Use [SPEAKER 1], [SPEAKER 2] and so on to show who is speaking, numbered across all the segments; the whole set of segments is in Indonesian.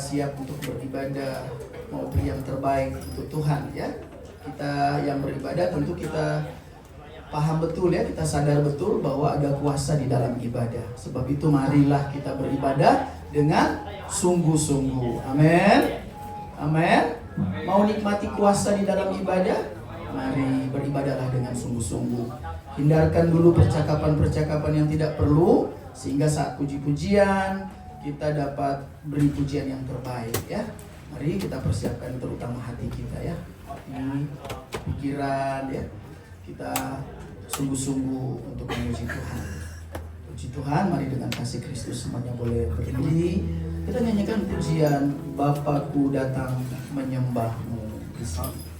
[SPEAKER 1] siap untuk beribadah, mau beri yang terbaik untuk Tuhan ya. Kita yang beribadah tentu kita paham betul ya, kita sadar betul bahwa ada kuasa di dalam ibadah. Sebab itu marilah kita beribadah dengan sungguh-sungguh. Amin. Amin. Mau nikmati kuasa di dalam ibadah? Mari beribadahlah dengan sungguh-sungguh. Hindarkan dulu percakapan-percakapan yang tidak perlu, sehingga saat puji-pujian kita dapat beri pujian yang terbaik ya. Mari kita persiapkan terutama hati kita ya, hati, pikiran ya. Kita sungguh-sungguh untuk memuji Tuhan. Puji Tuhan, mari dengan kasih Kristus semuanya boleh berdiri. Kita nyanyikan pujian Bapakku datang menyembahmu di sini.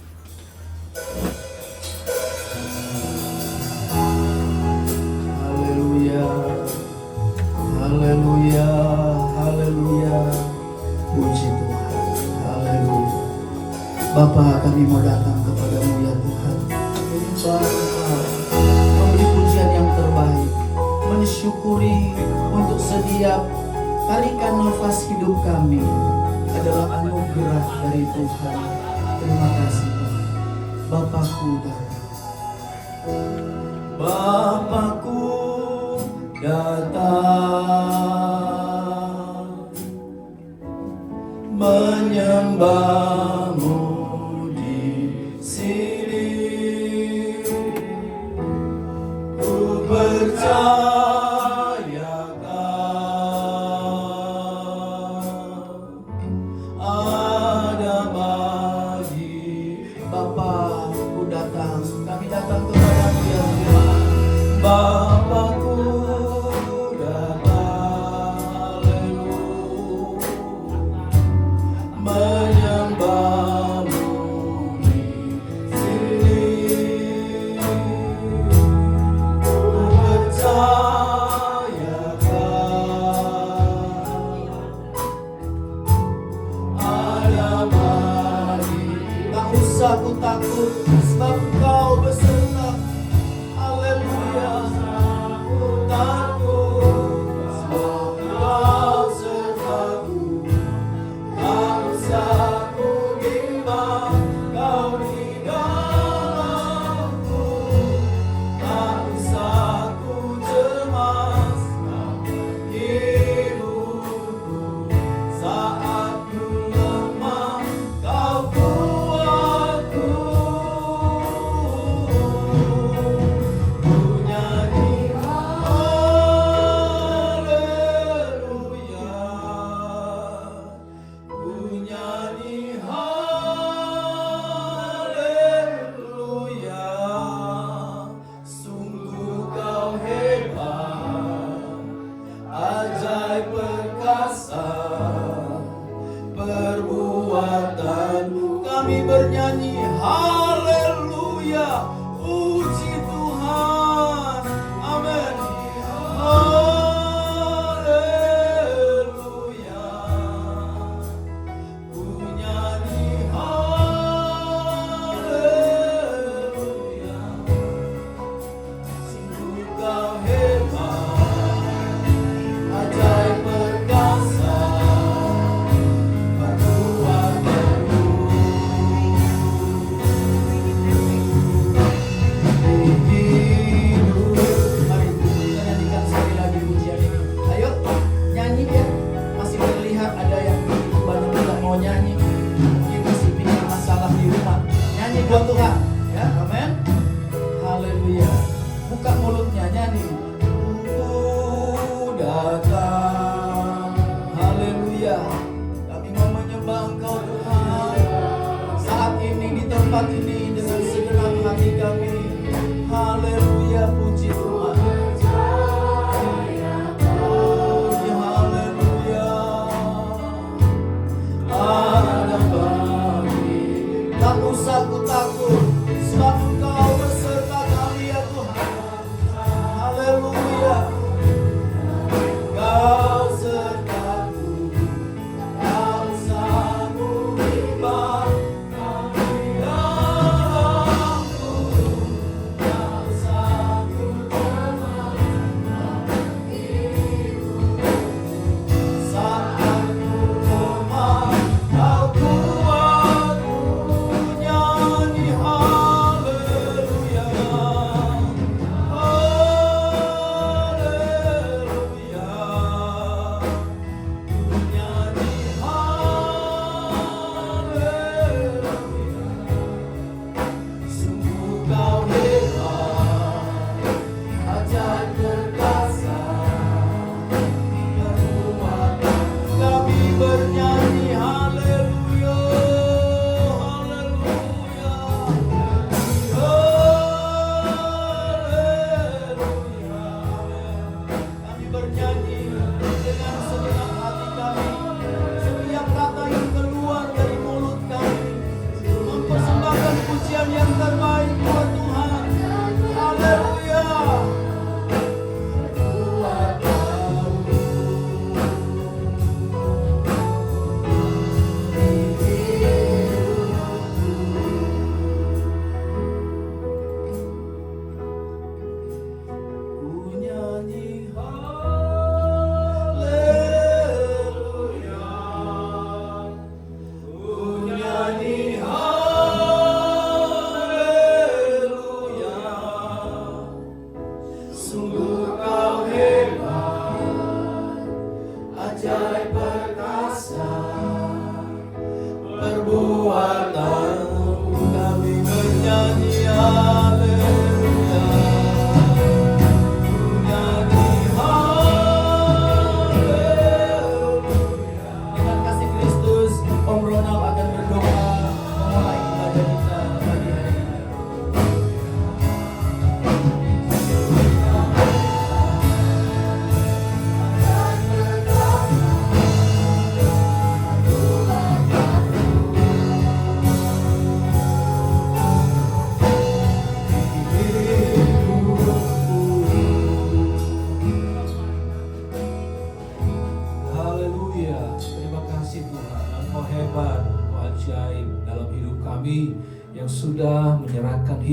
[SPEAKER 1] Haleluya, haleluya, haleluya. Puji Tuhan, haleluya. Bapa, kami mau datang kepadamu ya Tuhan, menyembah Engkau, memberi pujian yang terbaik, mensyukuri untuk setiap tarikan nafas hidup kami adalah anugerah dari Tuhan. Terima kasih Tuhan. Bapakku datang, Bapakku datang menyembahmu di sini. Ku percayakan ada bagi Bapa. Ku datang, kami datang kepadamu ya Tuhan. Bapakku datang, haleluya, menyembahmu di sini. Ku percayakan ada bagi. Tak usah ku takut, sebab Engkau beserta. Haleluya,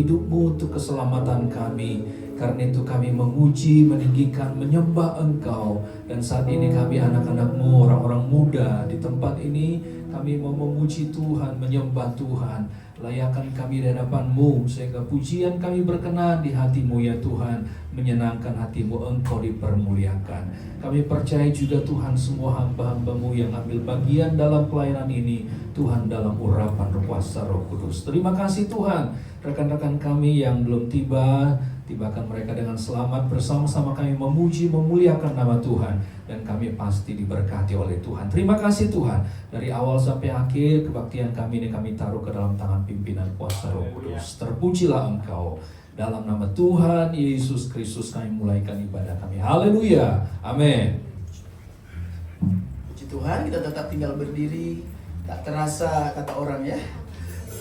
[SPEAKER 2] hidup-Mu untuk keselamatan kami. Karena itu kami memuji, meninggikan, menyembah Engkau. Dan saat ini kami anak-anak-Mu, orang-orang muda di tempat ini, kami mau memuji Tuhan, menyembah Tuhan. Layakan kami di hadapan-Mu, sehingga pujian kami berkenan di hati-Mu ya Tuhan. Menyenangkan hati-Mu, Engkau dipermuliakan. Kami percaya juga Tuhan, semua hamba-hamba-Mu yang ambil bagian dalam pelayanan ini, Tuhan, dalam urapan kuasa Roh Kudus. Terima kasih Tuhan, rekan-rekan kami yang belum tibakan mereka dengan selamat. Bersama-sama kami memuji, memuliakan nama Tuhan, dan kami pasti diberkati oleh Tuhan. Terima kasih Tuhan, dari awal sampai akhir kebaktian kami ini kami taruh ke dalam tangan pimpinan kuasa Roh Kudus. Terpujilah Engkau. Dalam nama Tuhan Yesus Kristus kami mulaikan ibadah kami. Haleluya, amin.
[SPEAKER 1] Puji Tuhan, kita tetap tinggal berdiri. Tak terasa kata orang ya,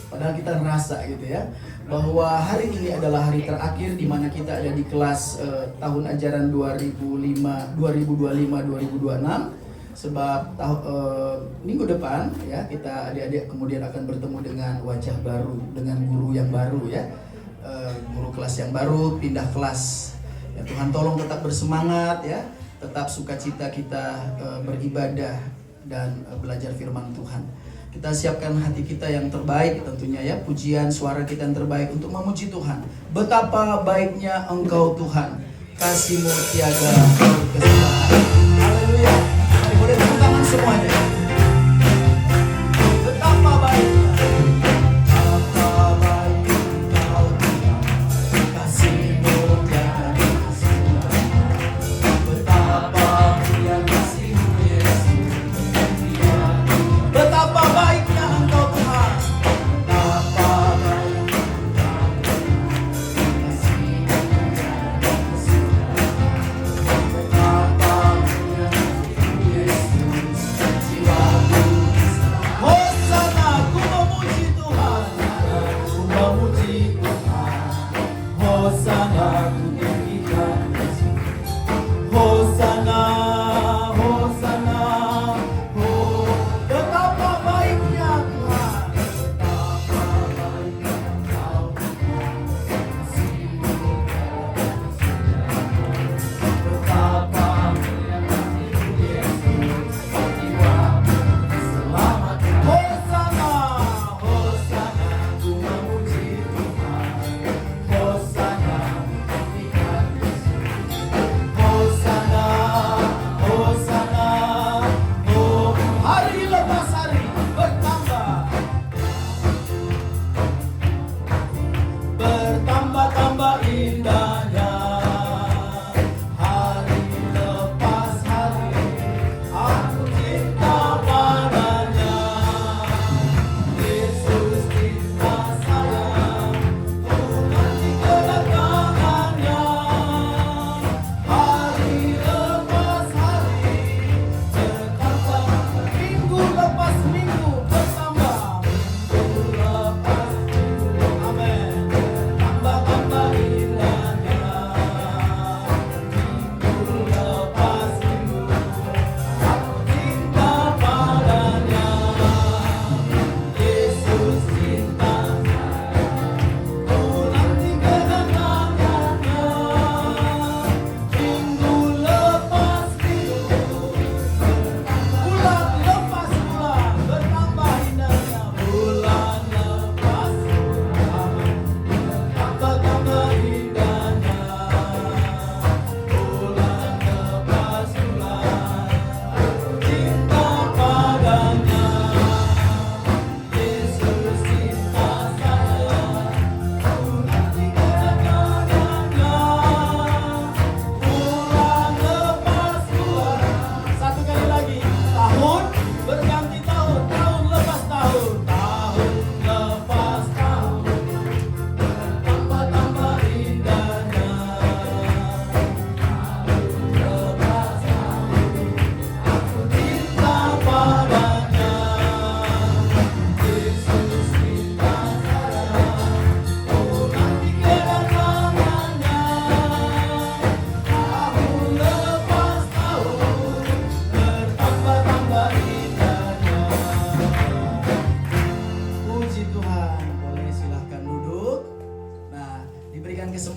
[SPEAKER 1] padahal kita ngerasa gitu ya, bahwa hari ini adalah hari terakhir di mana kita ada di kelas tahun ajaran 2025-2026. Sebab minggu depan ya, kita adik-adik kemudian akan bertemu dengan wajah baru, dengan guru yang baru ya, guru kelas yang baru, pindah kelas ya. Tuhan tolong tetap bersemangat ya, tetap sukacita kita beribadah dan belajar firman Tuhan. Kita siapkan hati kita yang terbaik tentunya ya, pujian suara kita yang terbaik untuk memuji Tuhan. Betapa baiknya Engkau Tuhan, kasih-Mu tiada kesudahan. Haleluya. Mari boleh tepuk tangan semuanya. Betapa baiknya.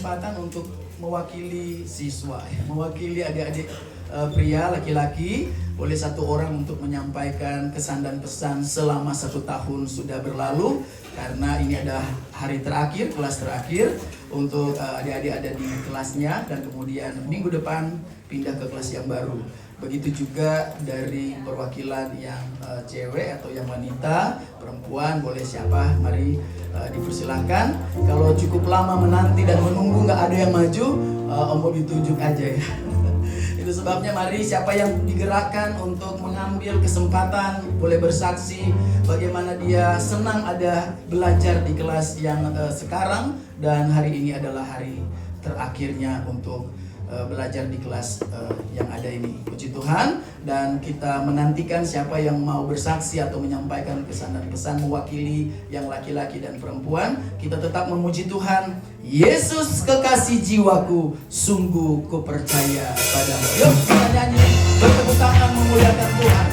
[SPEAKER 1] kesempatan untuk mewakili siswa, mewakili adik-adik pria laki-laki. Boleh satu orang untuk menyampaikan kesan dan pesan selama 1 tahun sudah berlalu, karena ini adalah hari terakhir, kelas terakhir untuk adik-adik ada di kelasnya, dan kemudian minggu depan pindah ke kelas yang baru. Begitu juga dari perwakilan yang cewek atau yang wanita, perempuan, boleh siapa, mari dipersilahkan. Kalau cukup lama menanti dan menunggu nggak ada yang maju, Om Bobi tunjuk aja ya. Itu sebabnya mari siapa yang digerakkan untuk mengambil kesempatan boleh bersaksi bagaimana dia senang ada belajar di kelas yang sekarang, dan hari ini adalah hari terakhirnya untuk belajar di kelas yang ada ini. Puji Tuhan, dan kita menantikan siapa yang mau bersaksi atau menyampaikan kesan dan pesan mewakili yang laki-laki dan perempuan. Kita tetap memuji Tuhan. Yesus kekasih jiwaku, sungguh ku percaya padamu. Yuk kita nyanyi bertepuk tangan memuliakan Tuhan.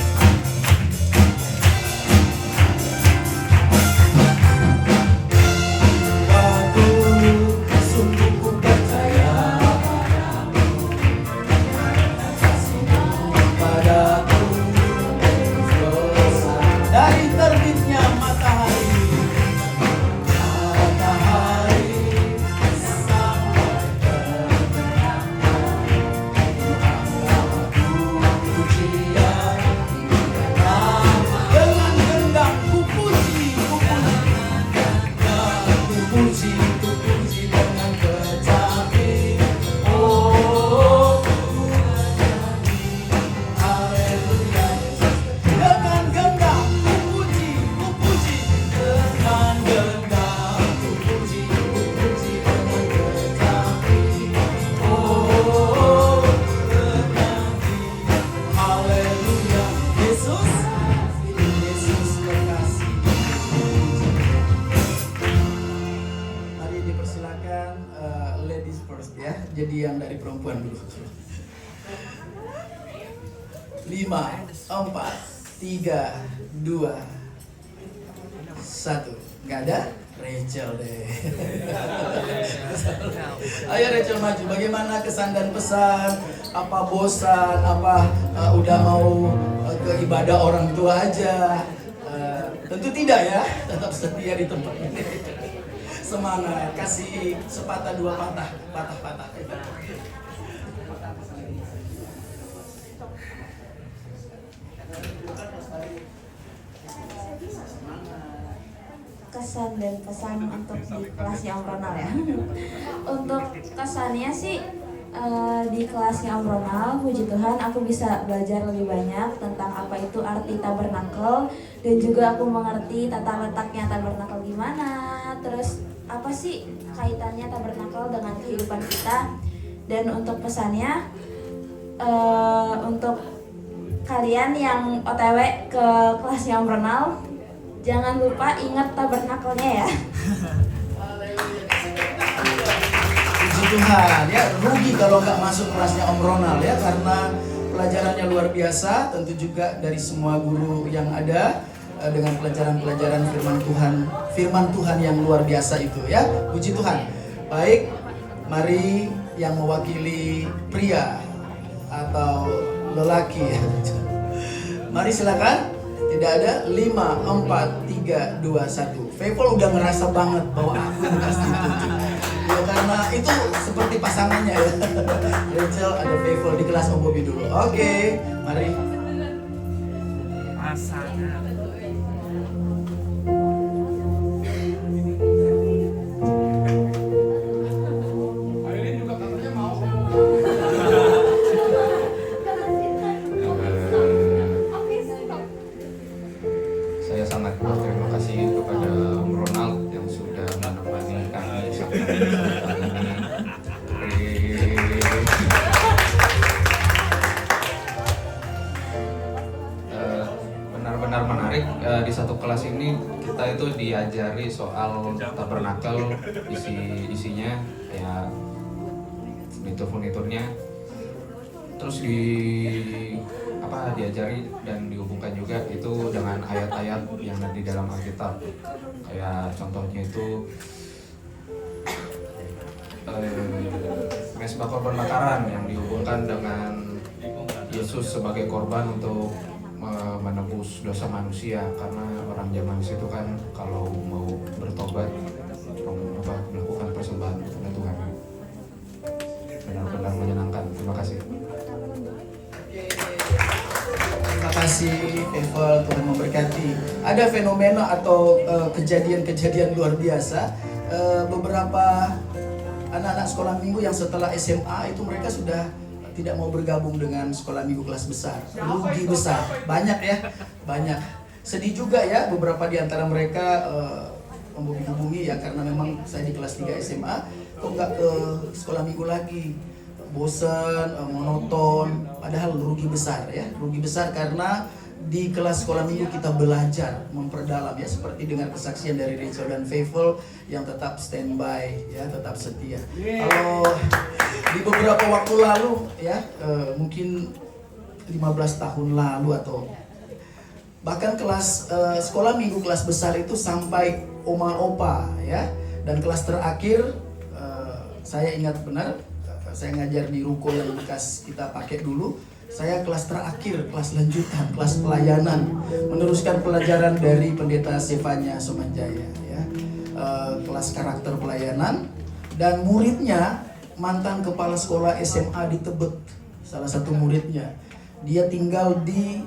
[SPEAKER 1] Jadi yang dari perempuan dulu. 5, 4, 3, 2, 1. Gak ada? Rachel deh. Ayo Rachel maju. Bagaimana kesan dan pesan? Apa bosan? Apa udah mau ke ibadah orang tua aja? Tentu tidak ya. Tetap setia di tempat ini. Semangat, kasih sepatah dua patah.
[SPEAKER 3] Kesan dan pesan untuk di kelasnya Om Ronald ya. Untuk kesannya sih di kelasnya Om Ronald, puji Tuhan aku bisa belajar lebih banyak tentang apa itu arti tabernakel, dan juga aku mengerti tata letaknya tabernakel gimana, terus apa sih kaitannya tabernakel dengan kehidupan kita. Dan untuk pesannya untuk kalian yang OTW ke kelasnya Om Ronald, jangan lupa ingat tabernakelnya ya.
[SPEAKER 1] Puji Tuhan ya, rugi kalau nggak masuk kelasnya Om Ronald ya, karena pelajarannya luar biasa. Tentu juga dari semua guru yang ada dengan pelajaran-pelajaran firman Tuhan yang luar biasa itu ya. Puji Tuhan. Baik, mari yang mewakili pria atau lelaki ya. Mari silakan. Tidak ada. 5, 4, 3, 2, 1. Fevol udah ngerasa banget bahwa aku yang kasih tunjuk. Ya karena itu seperti pasangannya ya. Rachel ada Fevol di kelas Om Bobi dulu. Oke, mari.
[SPEAKER 4] Pasangan.
[SPEAKER 5] Saya sangat berterima kasih kepada Om Ronald yang sudah menemani kami sampai saat ini. Benar-benar menarik. Di satu kelas ini kita itu diajari soal tabernakel, isinya kayak furniturnya, terus diajari dan dihubungkan juga itu dengan ayat-ayat yang ada di dalam Alkitab. Kayak contohnya itu mesbah korban bakaran yang dihubungkan dengan Yesus sebagai korban untuk menebus dosa manusia, karena orang zaman situ kan kalau mau bertobat melakukan persembahan kepada Tuhan. Benar-benar menyenangkan. Terima kasih.
[SPEAKER 1] Terima kasih Evel, Tuhan memberkati. Ada fenomena atau kejadian-kejadian luar biasa. Beberapa anak-anak sekolah minggu yang setelah SMA itu mereka sudah tidak mau bergabung dengan sekolah minggu kelas besar. Rugi besar. Banyak ya, banyak. Sedih juga ya, beberapa di antara mereka menghubungi ya, karena memang saya di kelas 3 SMA, kok nggak ke sekolah minggu lagi. Bosan, monoton, padahal rugi besar ya. Rugi besar karena di kelas sekolah minggu kita belajar memperdalam ya, seperti dengan kesaksian dari Rachel dan Faithful yang tetap standby ya, tetap setia. Kalau di beberapa waktu lalu ya, mungkin 15 tahun lalu atau bahkan kelas sekolah minggu kelas besar itu sampai oma opa ya, dan kelas terakhir saya ingat benar, saya ngajar di ruko yang bekas kita pakai dulu. Saya kelas terakhir, kelas lanjutan, kelas pelayanan, meneruskan pelajaran dari pendeta Sefanya Somanjaya ya. Kelas karakter pelayanan, dan muridnya mantan kepala sekolah SMA di Tebet, salah satu muridnya. Dia tinggal di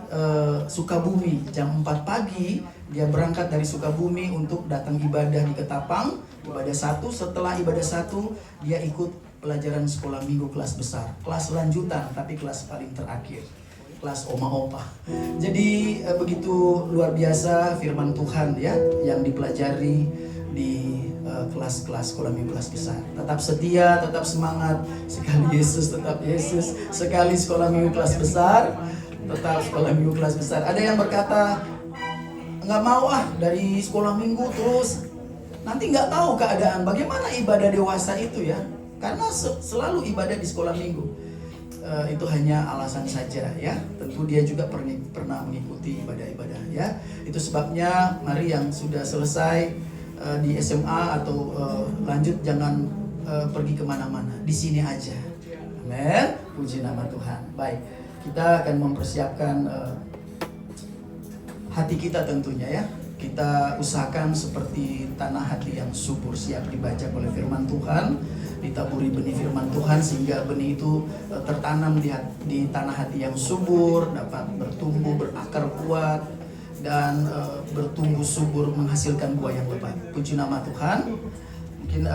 [SPEAKER 1] Sukabumi. Jam 4 pagi dia berangkat dari Sukabumi untuk datang ibadah di Ketapang, ibadah 1. Setelah ibadah 1 dia ikut pelajaran sekolah minggu kelas besar, kelas lanjutan tapi kelas paling terakhir, kelas oma-opa. Jadi begitu luar biasa firman Tuhan ya yang dipelajari di kelas-kelas sekolah minggu kelas besar. Tetap setia, tetap semangat, sekali Yesus tetap Yesus, sekali sekolah minggu kelas besar, tetap sekolah minggu kelas besar. Ada yang berkata, nggak mau dari sekolah minggu terus, nanti nggak tahu keadaan. Bagaimana ibadah dewasa itu ya? Karena selalu ibadah di sekolah minggu. Itu hanya alasan saja ya. Tentu dia juga pernah mengikuti ibadah-ibadah ya. Itu sebabnya mari yang sudah selesai di SMA atau lanjut jangan pergi kemana-mana. Di sini aja. Amin. Puji nama Tuhan. Baik, kita akan mempersiapkan hati kita tentunya ya. Kita usahakan seperti tanah hati yang subur, siap dibaca oleh firman Tuhan, ditaburi benih firman Tuhan sehingga benih itu tertanam di tanah hati yang subur, dapat bertumbuh, berakar kuat, dan bertumbuh subur menghasilkan buah yang lebat. Puji nama Tuhan. Mungkin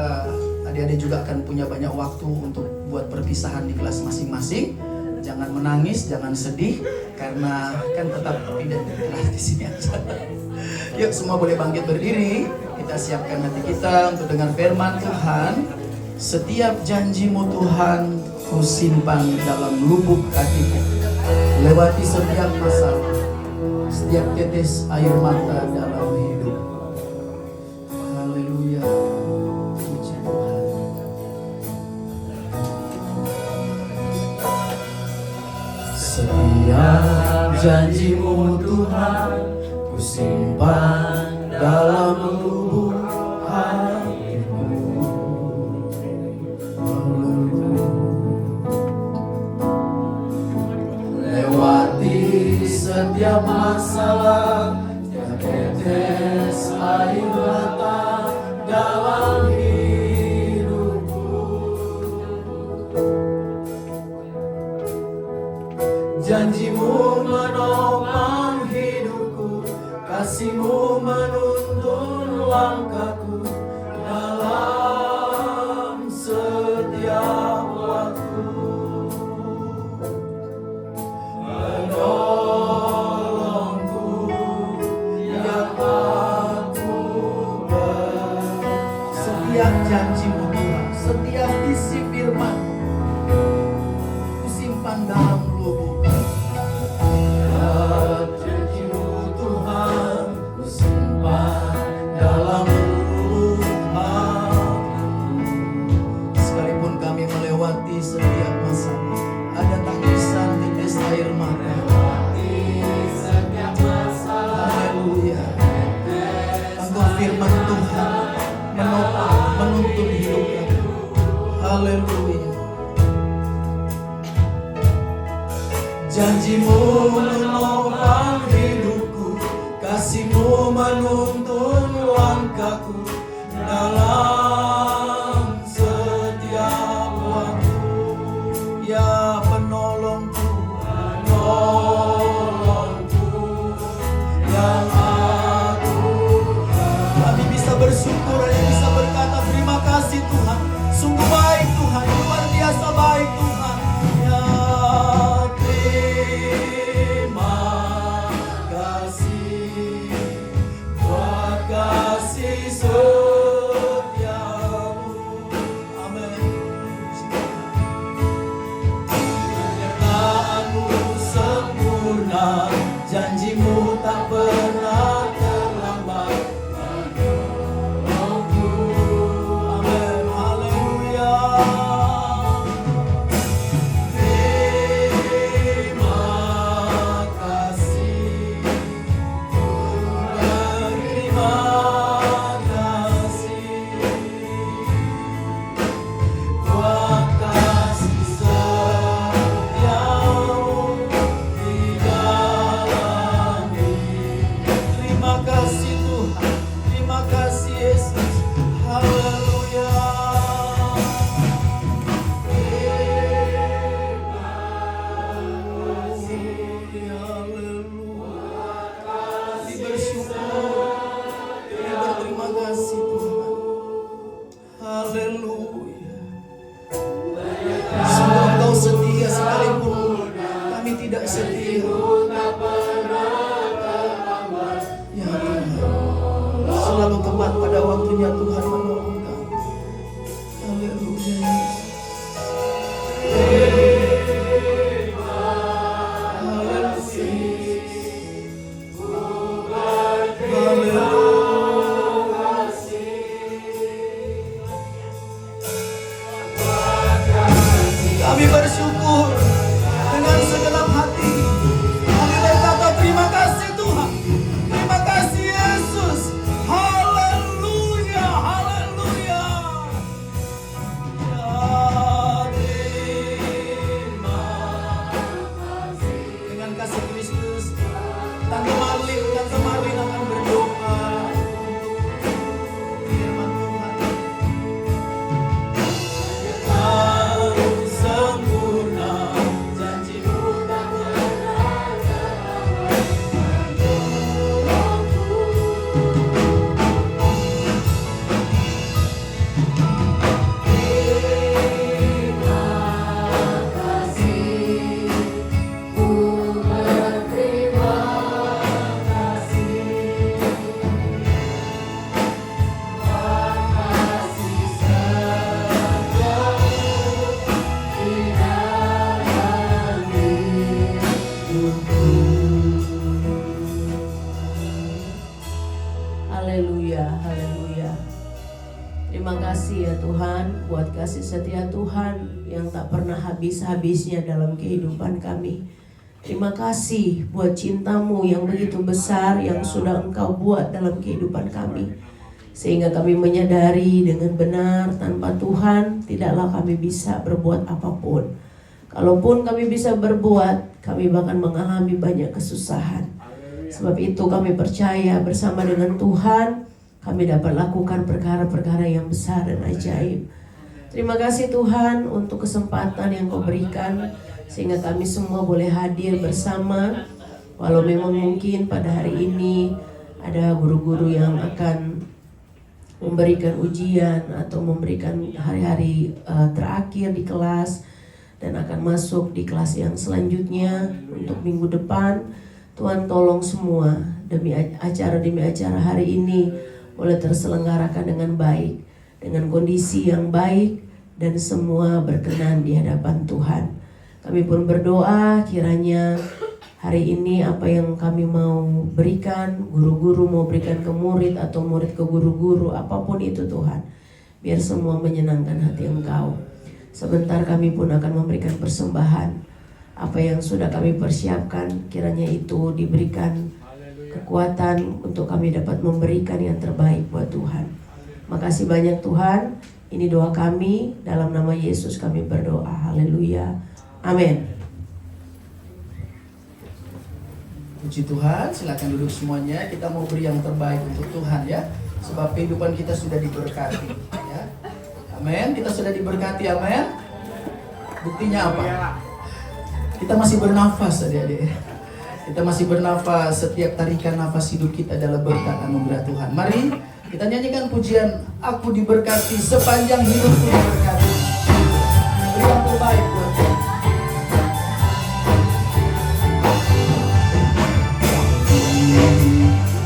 [SPEAKER 1] adik-adik juga akan punya banyak waktu untuk buat perpisahan di kelas masing-masing. Jangan menangis, jangan sedih, karena kan tetap tidak di sini aja. Yuk semua boleh bangkit berdiri. Kita siapkan hati kita untuk dengar firman Tuhan. Setiap janji-Mu Tuhan Ku simpan dalam lubuk hatiku. Lewati setiap masalah, setiap tetes air mata dalam hidup. Haleluya. Puji Tuhan. Setiap janji-Mu Tuhan Ku simpan dalam lubuk hatiku. Lewati setiap masalah, setiap tetes air mata dalam hidupku. Janji-Mu menopang hidupku, kasih-Mu menuntun langkahku dalam setiap waktu. Menolongku yang aku setiap janji-Mu Tuhan, setiap isi firman Ku simpan dalam lubuk. Janji-Mu Tuhan Ku simpan dalam lubuk hatiku. Sekalipun kami melewati setiap masalah, ada tangisan tetes air mata. Haleluya. Engkau firman Tuhan menopang, menuntun hidup kami. Haleluya. Janjimu menopang hidupku, kasihmu menuntun langkahku dalam setiap waktu. Ya penolongku, penolongku yang aku. Kami bisa bersyukur, hanya bisa berkata terima kasih Tuhan. Sungguh baik Tuhan, luar biasa baik Tuhan. Ya terima kasih buat kasih setiamu. Amin. Penyertaanmu sempurna, janjimu tak pernah terlambat. Amin. Haleluya. Terima kasih. Terima kasih buat kasih setiamu di dalam hidup. Terima kasih Tuhan, terima kasih Yesus. Haleluya. Kami bersyukur, kami berterima kasih Tuhan. Haleluya. Sungguh Engkau setia sekalipun kami tidak setia. Ya Tuhan, selalu tepat pada waktunya Tuhan menolong kami. Haleluya. Kami bersyukur dengan segenap hati. Kami berkata terima kasih Tuhan. Terima kasih Yesus. Haleluya, haleluya. Ya, terima kasih. Dengan kasih Kristus, Tante Marlin akan berdoa untuk firman Tuhan. Kau sempurna, janjimu tak pernah terlambat. Terima kasih, ku berterima kasih. Buat kasih setiamu di dalam hidupku.
[SPEAKER 4] Haleluya, haleluya. Terima kasih ya Tuhan buat kasih setia Tuhan yang tak pernah habis-habisnya dalam kehidupan kami. Terima kasih buat cinta-Mu yang begitu besar yang sudah Engkau buat dalam kehidupan kami. Sehingga kami menyadari dengan benar tanpa Tuhan tidaklah kami bisa berbuat apapun. Kalaupun kami bisa berbuat, kami bahkan mengalami banyak kesusahan. Sebab itu kami percaya bersama dengan Tuhan kami dapat lakukan perkara-perkara yang besar dan ajaib. Terima kasih Tuhan untuk kesempatan yang Kau berikan sehingga kami semua boleh hadir bersama. Walau memang mungkin pada hari ini ada guru-guru yang akan memberikan ujian atau memberikan hari-hari terakhir di kelas dan akan masuk di kelas yang selanjutnya untuk minggu depan. Tuhan tolong semua demi acara hari ini boleh terselenggarakan dengan baik, dengan kondisi yang baik dan semua berkenan di hadapan Tuhan. Kami pun berdoa kiranya hari ini apa yang kami mau berikan, guru-guru mau berikan ke murid atau murid ke guru-guru, apapun itu Tuhan, biar semua menyenangkan hati Engkau. Sebentar kami pun akan memberikan persembahan. Apa yang sudah kami persiapkan kiranya itu diberikan kekuatan untuk kami dapat memberikan yang terbaik buat Tuhan. Makasih banyak Tuhan. Ini doa kami, dalam nama Yesus kami berdoa. Haleluya. Amin.
[SPEAKER 1] Puji Tuhan, silakan duduk semuanya. Kita mau beri yang terbaik untuk Tuhan ya. Sebab kehidupan kita sudah diberkati ya. Amin, kita sudah diberkati, amin. Buktinya apa? Kita masih bernafas adik-adik. Kita masih bernafas, setiap tarikan nafas hidup kita adalah berkat anugerah Tuhan. Mari kita nyanyikan pujian Aku Diberkati, sepanjang hidupku diberkati. Beri yang terbaik buat Tuhan.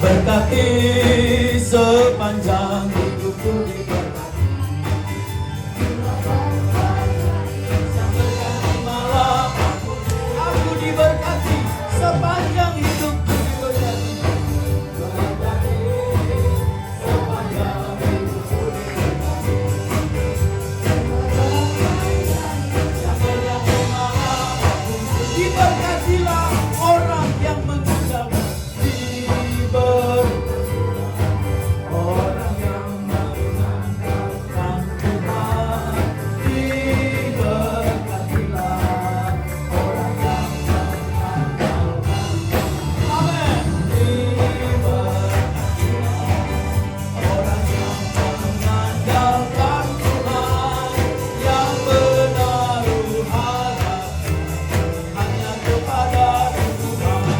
[SPEAKER 2] Berkati sepanjang hidupku diberkati. Berkati malam aku diberkati, sepanjang hidupku diberkati. Berkati sepanjang hidupku diberkati. Sepanjang malam aku diberkatilah orang yang mengandalkan. Orang yang mengandalkan Tuhan diberkatilah. Orang yang mengandalkan, amin, diberkatilah. Orang yang mengandalkan Tuhan, yang menaruh harap hanya kepada Tuhan,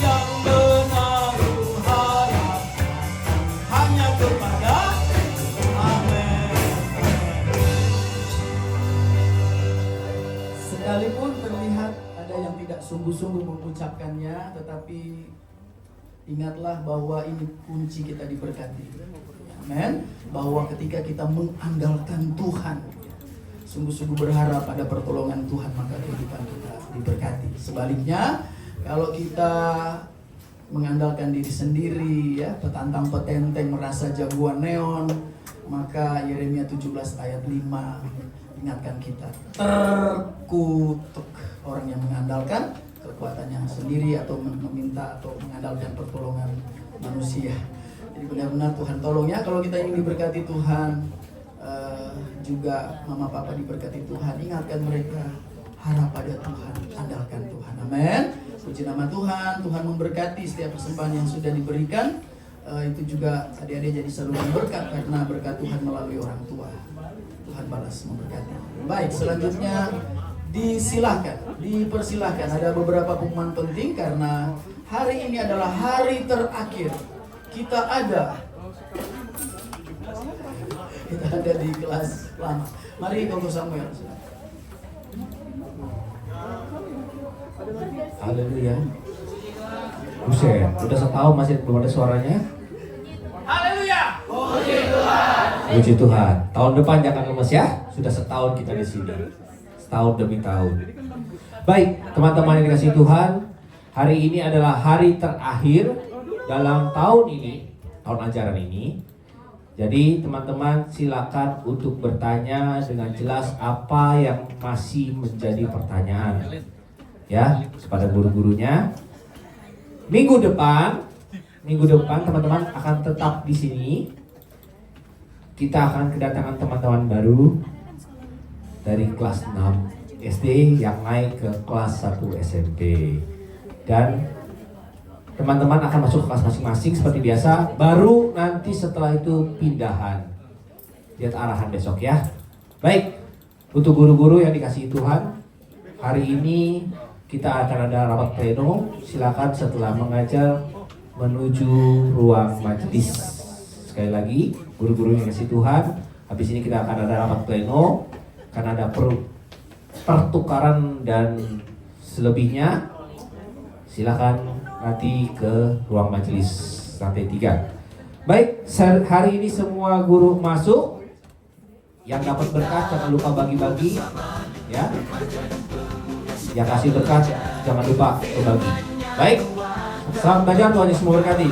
[SPEAKER 2] yang menaruh harap hanya kepada amin.
[SPEAKER 1] Sekalipun terlihat ada yang tidak sungguh-sungguh mengucapkannya, tetapi ingatlah bahwa ini kunci kita diberkati. Amin. Bahwa ketika kita mengandalkan Tuhan, sungguh-sungguh berharap ada pertolongan Tuhan, maka kehidupan kita diberkati. Sebaliknya, kalau kita mengandalkan diri sendiri, ya, petantang petenteng, merasa jagoan neon, maka Yeremia 17 ayat 5 ingatkan kita, terkutuk orang yang mengandalkan kekuatannya sendiri atau meminta atau mengandalkan pertolongan manusia. Jadi benar-benar Tuhan tolong ya, kalau kita ingin diberkati Tuhan, juga mama papa diberkati Tuhan, ingatkan mereka, harap pada Tuhan, andalkan Tuhan. Amin. Puji nama Tuhan. Tuhan memberkati setiap persembahan yang sudah diberikan. Itu juga adik-adik jadi saluran berkat, karena berkat Tuhan melalui orang tua. Tuhan balas memberkati. Baik, selanjutnya dipersilahkan. Ada beberapa pengumuman penting karena hari ini adalah hari terakhir kita ada di kelas lama. Mari Koko Samuel.
[SPEAKER 2] Haleluya. Buset, udah setahun masih belum ada suaranya.
[SPEAKER 1] Haleluya.
[SPEAKER 2] Puji Tuhan. Tahun depan jangan lemes ya. Sudah setahun kita di sini. Setahun demi tahun. Baik, teman-teman yang dikasihi Tuhan, hari ini adalah hari terakhir dalam tahun ini, tahun ajaran ini. Jadi teman-teman silakan untuk bertanya dengan jelas apa yang masih menjadi pertanyaan. Ya, kepada guru-gurunya. Minggu depan teman-teman akan tetap di sini. Kita akan kedatangan teman-teman baru dari kelas 6 SD yang naik ke kelas 1 SMP. Dan teman-teman akan masuk ke kelas masing-masing seperti biasa. Baru nanti setelah itu pindahan. Lihat arahan besok ya. Baik, untuk guru-guru yang dikasihi Tuhan, hari ini kita akan ada rapat pleno. Silakan setelah mengajar menuju ruang majelis. Sekali lagi, guru-guru yang dikasihi Tuhan, habis ini kita akan ada rapat pleno karena ada pertukaran dan selebihnya. Silakan nanti ke ruang majelis lantai 3. Baik, hari ini semua guru masuk. Yang dapat berkat jangan lupa bagi-bagi ya. Yang kasih berkat jangan lupa berbagi. Baik, selamat belajar, Tuhan Yesus memberkati.